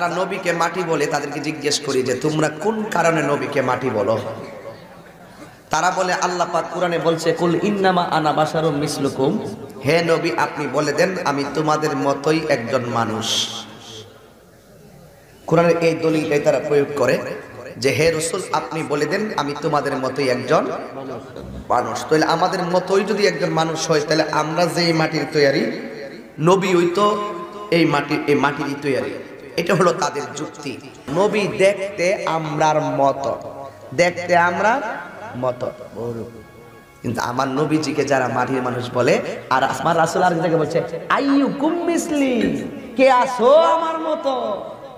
যারা নবীকে মাটি বলে তাদেরকে জিজ্ঞেস করি যে তোমরা কোন কারণে নবীকে মাটি বলো? তারা বলে আল্লাহ পাক কোরআনে বলছে কুল ইন্নামা আনা বাশারুম মিসলুকুম, হে নবী আপনি বলে দেন আমি তোমাদের মতোই একজন মানুষ। কোরআনের এই দলিলটাই তারা প্রয়োগ করে যে হে রাসূল আপনি বলে দেন আমি তোমাদের মতোই একজন মানুষ। তাহলে আমাদের মতোই যদি একজন মানুষ হয় তাহলে আমরা যে মাটির তৈরি নবী হইতো এই মাটিরই তৈরি। এটা হলো তাদের যুক্তি। নবী দেখতে আমরার মতো, দেখতে আমরা মতো, কিন্তু আমার নবীজিকে যারা মাটির মানুষ বলে আর আমার রাসূল আর জায়গায় বলছে আইয়ুকুম মিসলি, কে আসো আমার মতো?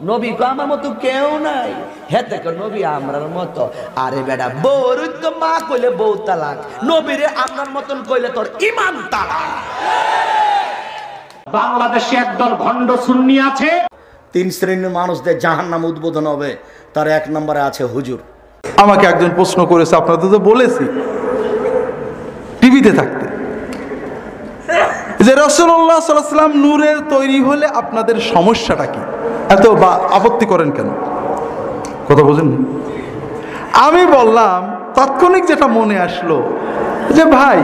নবী কো আমার মতো কেউ নাই, হেতে কো নবী আমরার মতো। আরে বেটা বউর তো মা কইলে বউ তালাক, নবীরে আপনার মতন কইলে তোর ঈমান তালাক। বাংলাদেশে একদল ভণ্ড সুন্নি আছে। 3 শ্রেণীর মানুষদের জাহান্নাম উদ্বোধন হবে, তার 1 নম্বরে আছে হুজুর। আমাকে একজন প্রশ্ন করেছে, আপনাদের তো বলেছি টিভিতে থাকতে, যে রাসূলুল্লাহ সাল্লাল্লাহু আলাইহি ওয়াসাল্লাম নূরের তৈরি হলে আপনাদের সমস্যাটা কি, এত আপত্তি করেন কেন? কথা বোঝেন? আমি বললাম তাৎক্ষণিক যেটা মনে আসলো যে ভাই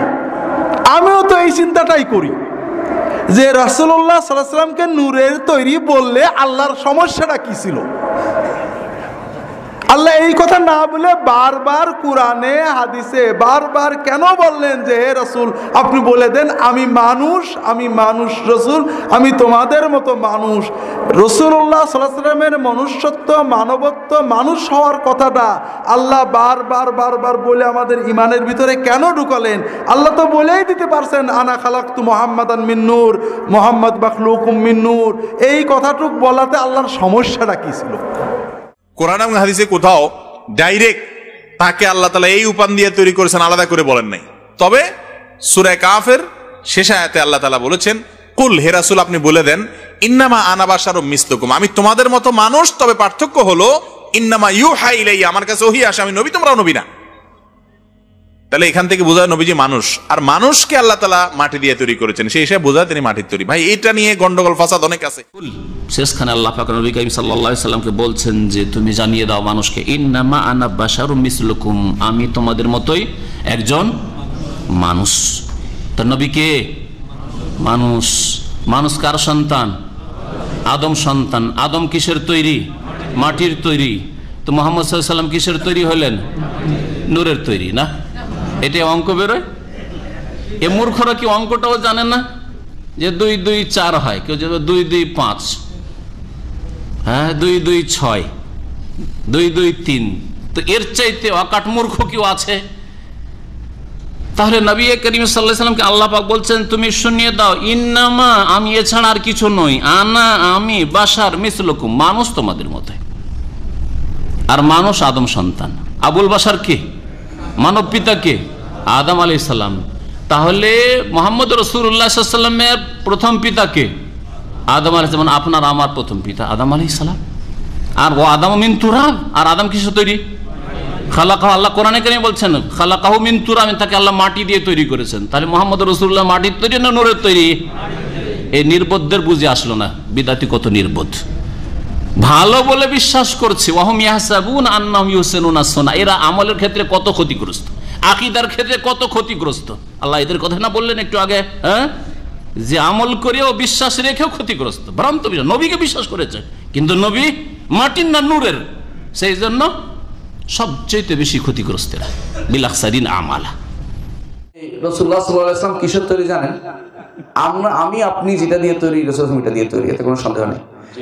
আমিও তো এই চিন্তাটাই করি যে রাসূলুল্লাহ সাল্লাল্লাহু আলাইহি ওয়াসাল্লামকে নূরের তৈরি বললে আল্লাহর সমস্যাটা কি ছিল। আল্লাহ এই কথা না বলে বারবার কোরআনে হাদিসে বারবার কেন বললেন যে হে রাসূল আপনি বলে দেন আমি মানুষ রাসূল আমি তোমাদের মতো মানুষ। রাসূলুল্লাহ সাল্লাল্লাহু আলাইহি ওয়াসাল্লামের মনুষ্যত্ব মানবত্ব মানুষ হওয়ার কথাটা আল্লাহ বারবার বলে আমাদের ইমানের ভিতরে কেন ঢুকালেন? আল্লাহ তো বলেই দিতে পারছেন আনা খালাকতু মুহাম্মাদান মিন নূর, মুহাম্মদ মাখলুকুম মিন নূর। এই কথাটুক বলাতে আল্লাহর সমস্যাটা কি ছিল? কোরআন এবং হাদিসে কোথাও ডাইরেক্ট তাকে আল্লাহ তাআলা এই উপাদান দিয়ে তৈরি করেছেন আলাদা করে বলেন নাই। তবে সূরা কাফের শেষ আয়াতে আল্লাহ তাআলা বলেছেন কুল হে রাসূল আপনি বলে দেন ইন্নামা আনা বাশারুম মিসলুকুম, আমি তোমাদের মতো মানুষ, তবে পার্থক্য হলো ইন্নামা ইউহা ইলাইয়া, আমার কাছে ওহী আসে, আমি নবী তোমরাও নবী না। তাহলে এখান থেকে বোঝা যায় নবীজি মানুষ, আর মানুষকে আল্লাহ তাআলা মাটি দিয়ে তৈরি করেছেন, সেই হিসেবে বোঝা তিনি মাটির তৈরি। ভাই এটা নিয়ে গন্ডগোল ফাসাদ অনেক আছে। শেষখানে আল্লাহ পাক নবী করিম সাল্লাল্লাহু আলাইহি সাল্লামকে বলছেন যে তুমি জানিয়ে দাও মানুষকে ইন্নামা আনা বাশারুম মিসলুকুম, আমি তোমাদের মতোই একজন মানুষ। তো নবী কে? মানুষ। মানুষ কার সন্তান? আদম সন্তান। আদম কিসের তৈরি? মাটির তৈরি। তো মুহাম্মদ সাল্লাল্লাহু আলাইহি সাল্লাম কিসের তৈরি হলেন? নূরের তৈরি না? এটা অঙ্ক বেরোয়। এ মূর্খরা কি অঙ্কটাও জানে না যে 2 2 4 হয়, কেউ যাবে 2 2 5, হ্যাঁ 2 2 6, 2 2 3। তো এর চাইতে অকাট মূর্খ কেউ আছে? তাহলে নবী করিম সাল্লাল্লাহু আলাইহি ওয়াসাল্লামকে আল্লাহ পাক বলছেন তুমি শুনিয়ে দাও ইন্নামা, আমি এছাড়া আর কিছু নই, আনা আমি বাশার মিসলুকুম, মানুষ তোমাদের মতো। আর মানুষ আদম সন্তান। আবুল বাশার কে? মানব পিতা কে? আদম আলাইহিস সালাম। তাহলে মুহাম্মদ রাসূলুল্লাহ সাল্লাল্লাহু আলাইহি ওয়াসাল্লামের প্রথম পিতা কে? আদম আলাইহিস সালাম। আপনার আমার প্রথম পিতা আদম আলাইহিস সালাম। আর ও আদম মিন তুরাব, আর আদম কিসের তৈরি? খালাকাহু, আল্লাহ কোরআনে কারিমে বলছেন খালাকাহু মিন তুরাব, তাকে আল্লাহ মাটি দিয়ে তৈরি করেছেন। তাহলে মুহাম্মদ রাসূলুল্লাহ মাটির তৈরি না নূরের তৈরি? এই নির্বোধদের বুঝে আসলো না বিদাতি কত নির্বোধ। ভালো বলে বিশ্বাস করছে ওয়াহুম ইয়াহসাবুনা আন্নাহুম ইউহসিনুনা সুন্নাহ, এরা আমলের ক্ষেত্রে কত ক্ষতিগ্রস্ত, আকীদার ক্ষেত্রে কত ক্ষতিগ্রস্ত। আল্লাহ এদের কথা না বললেন একটু আগে, হ্যাঁ, যে আমল করেও বিশ্বাস রেখেও ক্ষতিগ্রস্ত, ভ্রান্ত বিশ্বাস। নবীকে বিশ্বাস করেছে কিন্তু নবী মাটির না নূরের, সেই জন্য সবচেয়ে বেশি ক্ষতিগ্রস্তেরা বিলাখসারিন আমালা। রাসূলুল্লাহ সাল্লাল্লাহু আলাইহি ওয়াসাল্লাম কিসের তৈরি জানেন? আমি আপনি যেটা দিয়ে তৈরি, রাসূলুল্লাহ এটা দিয়ে তৈরি, এতে কোনো সন্দেহ নেই।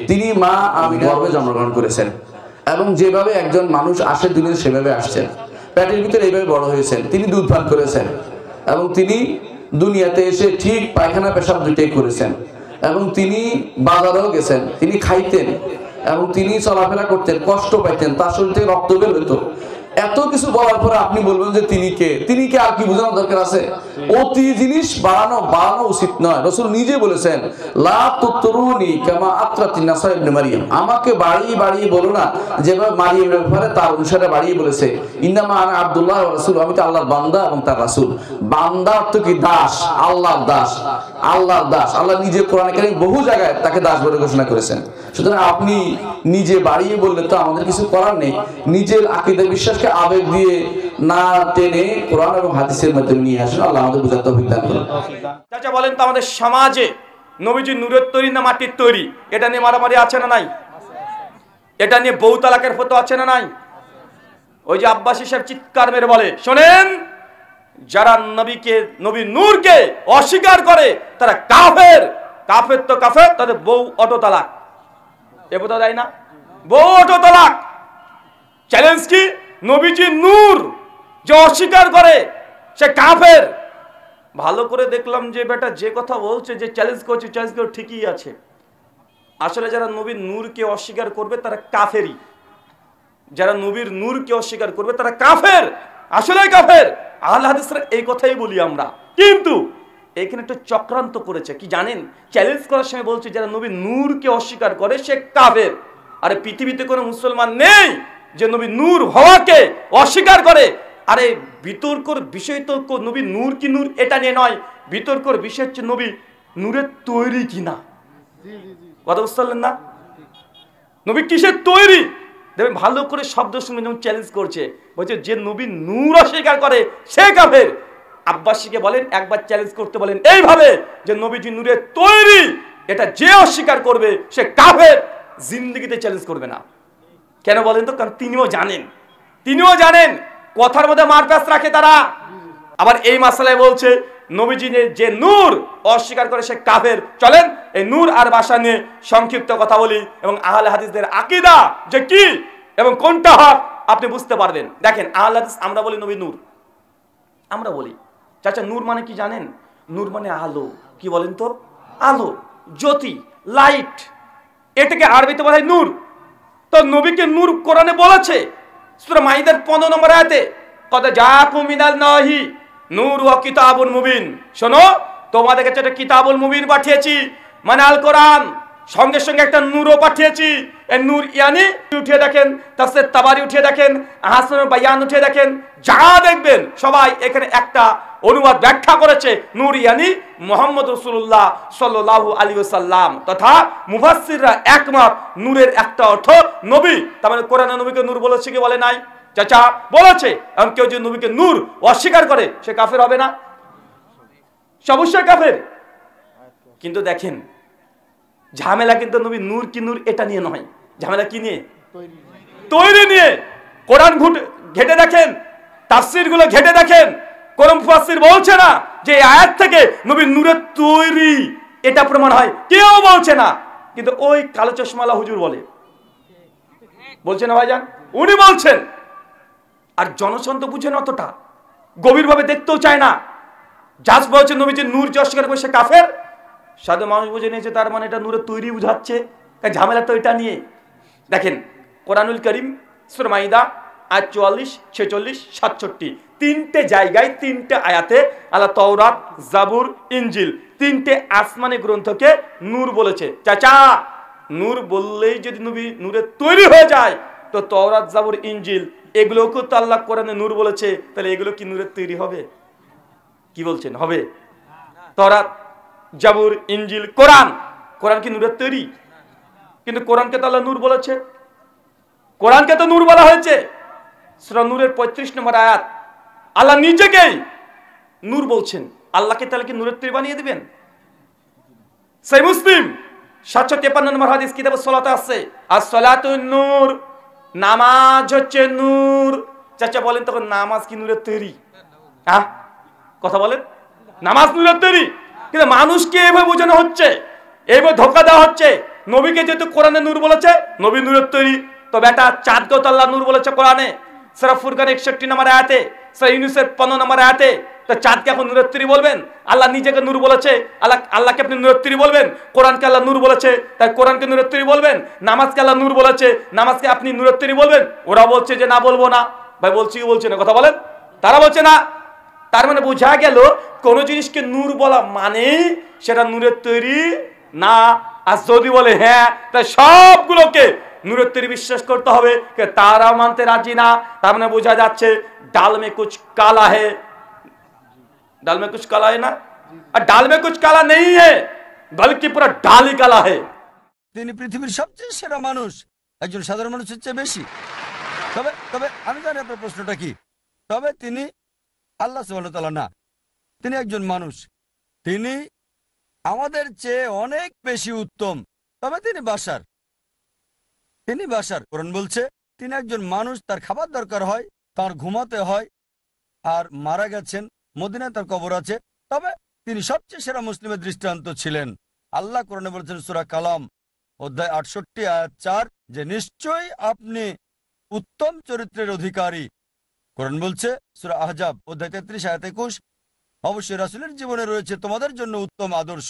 তিনি মা আমিনার গর্ভে জন্মগ্রহণ করেছেন এবং যেভাবে একজন মানুষ আসে দুনিয়াতে সেভাবে আসছেন, পেটের ভিতরে এইভাবে বড় হয়েছেন। তিনি দুধ পান করেছেন এবং তিনি দুনিয়াতে এসে ঠিক পায়খানা পেশাব দুইটাই করেছেন এবং তিনি বাজারেও গেছেন, তিনি খাইতেন এবং তিনি চলাফেরা করতেন, কষ্ট পাইতেন, তার শরীর থেকে রক্ত বের হতো। এত কিছু বলার পরে আপনি বলবেন যে তিনি কে, তিনি কে, আর কি বোঝানোর দরকার আছে? অতি জিনিস বাড়ানো উচিত নয়। রাসূল নিজে বলেছেন, লা তুতরুনি কামা আতরাতিন নাসা ইবনে মারইয়াম, আমাকে বাড়িয়ে বলো না যেভাবে মারিয়ামের ব্যাপারে তার অনুসারে বাড়িয়ে বলেছে। ইন্নামা আনা আব্দুল্লাহ ওয়া রাসূল, আমি তো আল্লাহর বান্দা এবং তার রাসূল। বান্দা তো কি দাস, আল্লাহর দাস, আল্লাহর দাস। আল্লাহ নিজে কোরআনে কারীম বহু জায়গায় তাকে দাস বলে ঘোষণা করেছেন। সুতরাং আপনি নিজে বাড়িয়ে বললে তো আমাদের কিছু করার নেই। নিজের আকীদা বিশ্বাসকে আবেগ দিয়ে না টেনে কোরআন এবং হাদিসের মাধ্যমে নিয়ে আসুন। আল্লাহ আমাদের বুঝার তৌফিক দান করুন। চাচা বলেন তো, আমাদের সমাজে নবীজি নূরের তৈরি না মাটির তৈরি, এটা নিয়ে মারামারি আছে না নাই? এটা নিয়ে বউ তালাকের ফতোয়া আছে না নাই? ওই যে আব্বাসী সাহেব চিৎকার মেরে বলে, শোনেন, যারা নবীর নূরকে অস্বীকার করে তারা কাফের। কাফের তো কাফের, তাদের বউ অটো তালাক। এ বোঝা যায় না? বউ অটো তালাক। চ্যালেঞ্জ কি? নবীজি নূর যে অস্বীকার করে সে কাফের। ভালো করে দেখলাম যে বেটা যে কথা বলছে, যে চ্যালেঞ্জ করছে, চ্যালেঞ্জ করে ঠিকই আছে। আসলে যারা নবীর নূরকে অস্বীকার করবে তারা কাফেরই। যারা নবীর নূরকে অস্বীকার করবে তারা কাফের, আসলে কাফের। আহলে হাদিসরা এই কথাই বলি আমরা। কিন্তু এখানে একটা চক্রান্ত করেছে কি জানেন? চ্যালেঞ্জ করার সময় বলছে যারা নবীর নূরকে অস্বীকার করে সে কাফের। আরে পৃথিবীতে কোনো মুসলমান নেই যে নবী নূর হওয়াকে অস্বীকার করে। আরে বিতর্কর বিষয় তো নবী নূর কি নূর এটা নিয়ে নয়, বিতর্কর বিষয় হচ্ছে নবী নূরের তৈরি কিনা। কথা বুঝতে পারলেন না? নবী কিসের তৈরি? দেখবেন ভালো করে শব্দ শুনে যেমন চ্যালেঞ্জ করছে, বলছে যে নবী নূর অস্বীকার করে সে কাফের। আব্বাসীকে বলেন একবার চ্যালেঞ্জ করতে বলেন এইভাবে যে নবীজি নূরের তৈরি, এটা যে অস্বীকার করবে সে কাফের। জিন্দেগিতে চ্যালেঞ্জ করবে না। কেন বলেন তো? কারণ তিনিও জানেন কথার মধ্যে মারপ্যাচ রাখে তারা। আবার এই মাসালায় বলছে নবীজি যে নূর অস্বীকার করে সে কাফের। চলেন এই নূর আর ভাষা নিয়ে সংক্ষিপ্ত কথা বলি এবং আহলে হাদিসদের আকীদা যে কি এবং কোনটা হক আপনি বুঝতে পারবেন। দেখেন আহলে হাদিস আমরা বলি নবী নূর, আমরা বলি। চাচা নূর মানে কি জানেন? নূর মানে আলো। কি বলেন তো? আলো, জ্যোতি, লাইট, এটাকে আরবিতে বলা হয় নূর। তো নবীকে নূর কোরআনে বলেছে সূরা মাইদার 15 নম্বর আয়াতে, কদ জাআকুম মিনাল নাহি নূর ওয়া কিতাবুন মুবিন। শোনো, তোমাদের কাছে একটা কিতাবুল মুবিন পাঠিয়েছি, মানে আল কোরআন, সঙ্গে সঙ্গে একটা নূরও পাঠিয়েছি। এই নূর ইয়ানি উঠিয়ে দেখেন, তাফসীর তাবারি উঠিয়ে দেখেন, আহসানুল বায়ান উঠিয়ে দেখেন, যা দেখবেন সবাই এখানে একটা অনুবাদ ব্যাখ্যা করেছে। নূর ইয়ানি মুহাম্মদ রাসূলুল্লাহ সাল্লাল্লাহু আলাইহি ওয়াসাল্লাম তথা মুফাসসিররা একমত নূরের একটা অর্থ নবী। তার মানে কোরআনে নবীকে নূর বলেছে কি বলে নাই? চাচা বলেছে। এখন কেউ যদি নবীকে নূর অস্বীকার করে সে কাফের হবে না? অবশ্যই কাফের। কিন্তু দেখেন ঝামেলা কিন্তু নবী নূর কি নূর এটা নিয়ে নয়, ঝামেলা কি নিয়ে? তৈরি নিয়ে। কোরআন ঘেটে দেখেন, তাফসীর গুলো ঘেটে দেখেন, কোন মুফাসসির বলছে না যে এই আয়াত থেকে নবী নূরের তৈরি এটা প্রমাণ হয়, কেউ বলছে না। কিন্তু ওই কালো চশমালা হুজুর বলছে না ভাইজান, উনি বলছেন। আর জনসন তো বুঝে না, অতটা গভীরভাবে দেখতেও চায় না। জাজ বলছে নবীজি নূর যে অস্বীকার করে সে কাফের। সাধু মানুষ বুঝে নিয়েছে তার মানে এটা নূরের তৈরি বুঝাচ্ছে। ঝামেলা তো এটা নিয়ে। দেখেন কোরআনুল কারীম সূরা মাইদা আয়াত 44, 46, 67 তিনটে জায়গায় তিনটে আয়াতে আল্লাহ তাওরাত, জাবুর, ইনজিল তিনটে আসমানি গ্রন্থকে নূর বলেছে। চাচা নূর বললেই যদি নবী নূরের তৈরি হয়ে যায় তো তাওরাত, জাবুর, ইনজিল এগুলোকে তো আল্লাহ কোরআনে নূর বলেছে, তাহলে এগুলো কি নূরের তৈরি হবে? কি বলছেন হবে? তাওরাত, জাবুর, ইনজিল, কোরআন কি নূরের তৈরি? কিন্তু কোরআনকে তো আল্লাহ নূর বলেছে, কোরআনকে তো নূর বলা হয়েছে। সূরা নূরের 35 নম্বর আয়াত আল্লাহ নিজেকেই নূর বলছেন। আল্লাহকে তাহলে কি নূরের তৈরি বানিয়ে দিবেন? সহিহ মুসলিম 753 নম্বর হাদিস কিতাবুস সালাতে আছে, as-সালাতুন নূর, নামাজ হচ্ছে নূর। চাচা বলেন তখন নামাজ কি নূরের তৈরি? হ্যাঁ কথা বলেন, নামাজ নূরের তৈরি। কিন্তু মানুষকে এভাবে বোঝানো হচ্ছে, এইভাবে ধোঁকা দেওয়া হচ্ছে। নবীকে যেহেতু কোরআনে নূর বলেছে, নবী নূরের তৈরি, তো বেটা চাঁদকেও তো আল্লাহ নূর বলেছে কোরআনে। সূরা ফুরকান 61 নম্বর আয়াতে, সূরা ইউনূসের 15 নম্বর আয়াতে। তো চাঁদকে এখন নূরের তৈরি বলবেন? আল্লাহ নিজেকে নূর বলেছে, আল্লাহকে আপনি নূরের তৈরি বলবেন? কোরআনকে আল্লাহ নূর বলেছে, তাই কোরআনকে নূরের তৈরি বলবেন? নামাজকে আল্লাহ নূর বলেছে, নামাজকে আপনি নূরের তৈরি বলবেন? ওরা বলছে যে না বলবো না। ভাই বলছি কি বলছে না কথা বলেন? তারা বলছে না। তার মানে বোঝা গেল কোন জিনিসকে নূর বলা মানে সেটা নূরের তৈরি না। আর যদি বলে হ্যাঁ, তাই সবগুলোকে নূরের তৈরি বিশ্বাস করতে হবে, তারা মানতে রাজি না। তার মানে বোঝা যাচ্ছে ডাল মে কুছ কালা হে, ডাল মে কুছ কালা হে না, আর ডাল মে কুছ কালা নেই হে, বলকি পুরো ডাল হি কালা হে। তিনি পৃথিবীর সবচেয়ে সেরা মানুষ, একজন সাধারণ মানুষের চেয়ে বেশি। তবে তবে আমি জানি আপনার প্রশ্নটা কি। তবে তিনি আল্লাহ সুবহানাহু ওয়া তাআলা না, তিনি একজন মানুষ, তিনি আমাদের চেয়ে অনেক বেশি উত্তম। তবে তিনি বাশার, তিনি বাশার। কোরআন বলছে তিনি একজন মানুষ, তার খাবার দরকার হয়, তার ঘুমাতে হয়, আর মারা গেছেন, মদিনায় তার কবর আছে। তবে তিনি সবচেয়ে সেরা মুসলিমের দৃষ্টান্ত ছিলেন। আল্লাহ কোরআনে বলেছেন সূরা কালাম অধ্যায় 68 আয়াত 4 যে নিশ্চয়ই আপনি উত্তম চরিত্রের অধিকারী। কোরআন বলছে সূরা আহজাব অধ্যায় 33 আয়াত 21 অবশ্যই রাসূলের জীবনে রয়েছে তোমাদের জন্য উত্তম আদর্শ।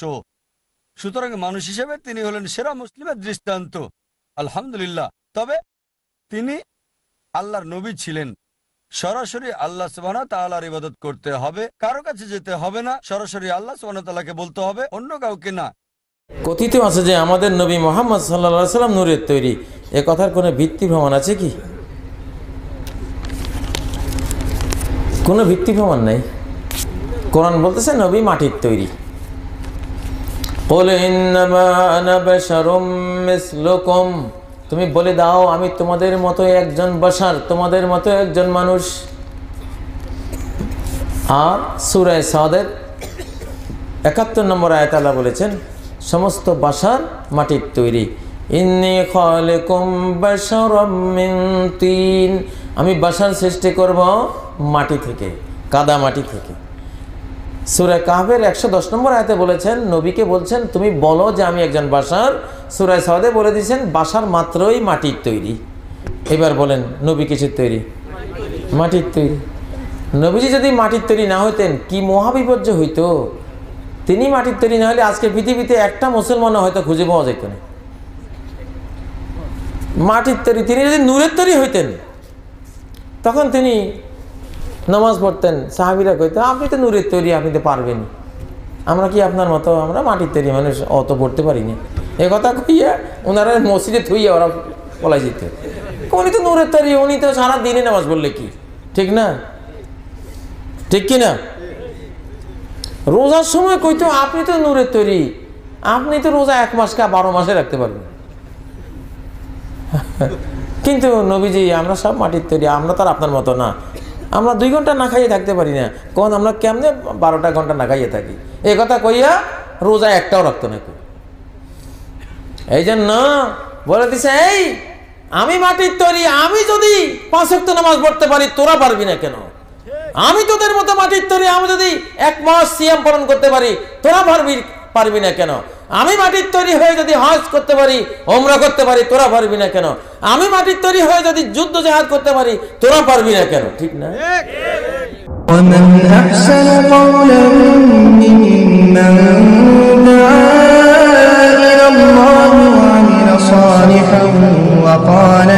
সুতরাং মানুষ হিসেবে তিনি হলেন সেরা মুসলিমের দৃষ্টান্ত, আলহামদুলিল্লাহ। তবে তিনি আল্লাহর নবী ছিলেন। সরাসরি আল্লাহ সুবহানাহু ওয়া তাআলার ইবাদত করতে হবে, কারো কাছে যেতে হবে না, সরাসরি আল্লাহ সুবহানাহু ওয়া তাআলাকে বলতে হবে, অন্য কাউকে না। কথিত আছে যে আমাদের নবী মুহাম্মদ সাল্লাল্লাহু আলাইহি সাল্লাম নূরের তৈরি, এ কথার কোনো ভিত্তি প্রমাণ আছে কি? কোনো ভিত্তি প্রমাণ নাই। কোরআন বলতেছে নবী মাটির তৈরি। ক্বুল ইন্নামা আনা বাশারুম মিসলুকুম, তুমি বলে দাও আমি তোমাদের মতো একজন বাশার, তোমাদের মতো একজন মানুষ। আর সূরা সাদের 71 নম্বর আয়াতে আল্লাহ বলেছেন সমস্ত বাশার মাটির তৈরি। ইন্নী খালিকুম বাশারাম মিন তিন, আমি বাশার সৃষ্টি করব মাটি থেকে, কাদা মাটি থেকে। সূরা কাহফের 110 নম্বর আয়াতে বলেছেন, নবীকে বলছেন তুমি বলো যে আমি একজন বাশার। সূরা সাদে বলে দিয়েছেন বাশার মাত্রই মাটির তৈরি। এবার বলেন নবী কিসের তৈরি? মাটির তৈরি। নবীজি যদি মাটির তৈরি না হইতেন কি মহাবিপর্যয় হইতো। তিনি মাটির তৈরি না হলে আজকে পৃথিবীতে একটা মুসলমানও হয়তো খুঁজে পাওয়া যেত না। মাটির তৈরি। তিনি যদি নূরের তৈরি হইতেন তখন তিনি নামাজ পড়তেন, সাহাবীরা কইতেন আপনি তো নূরের তৈরি, আপনি তো পারবেন, আমরা কি আপনার মতো, আমরা মাটির তৈরি মানুষ, অত পড়তে পারি না। এ কথা কইয়া ওনারা মসজিদে থইয়া ওরা পলাই যেত। উনি তো নূরের তৈরি, উনি তো সারা দিনে নামাজ পড়লে কি, ঠিক না? ঠিক কি না? রোজার সময় কইতো আপনি তো নূরের তৈরি, আপনি তো রোজা 1 মাস কা 12 মাসে রাখতে পারবেন। কিন্তু নবীজি আমরা সব মাটির তৈরি, আমরা তো আর আপনার মতো না, আমরা 2 ঘন্টা না খাইয়ে থাকতে পারি না। কোন আমরা কেমনে 12টা ঘন্টা না খাইয়ে থাকি। এই কথা কইয়া রোজা একটাও রাখতো না। এই জন্য বলে দিছে এই আমি মাটির তৈরি, আমি যদি 5 ওয়াক্ত নামাজ পড়তে পারি তোরা পারবি না কেন? আমি তোদের মতো মাটির তৈরি, আমি যদি 1 মাস সিয়াম পালন করতে পারি তোরা পারবি না কেন? আমি মাটির তৈরি হয়ে যদি হজ করতে পারি, ওমরা করতে পারি, তোরা পারবি না কেন? আমি মাটির তৈরি হয়ে যদি যুদ্ধ জিহাদ করতে পারি তোরা পারবি না কেন? ঠিক না? ومن أحسن قولا ممن دعا إلى الله وعمل صالحا وقال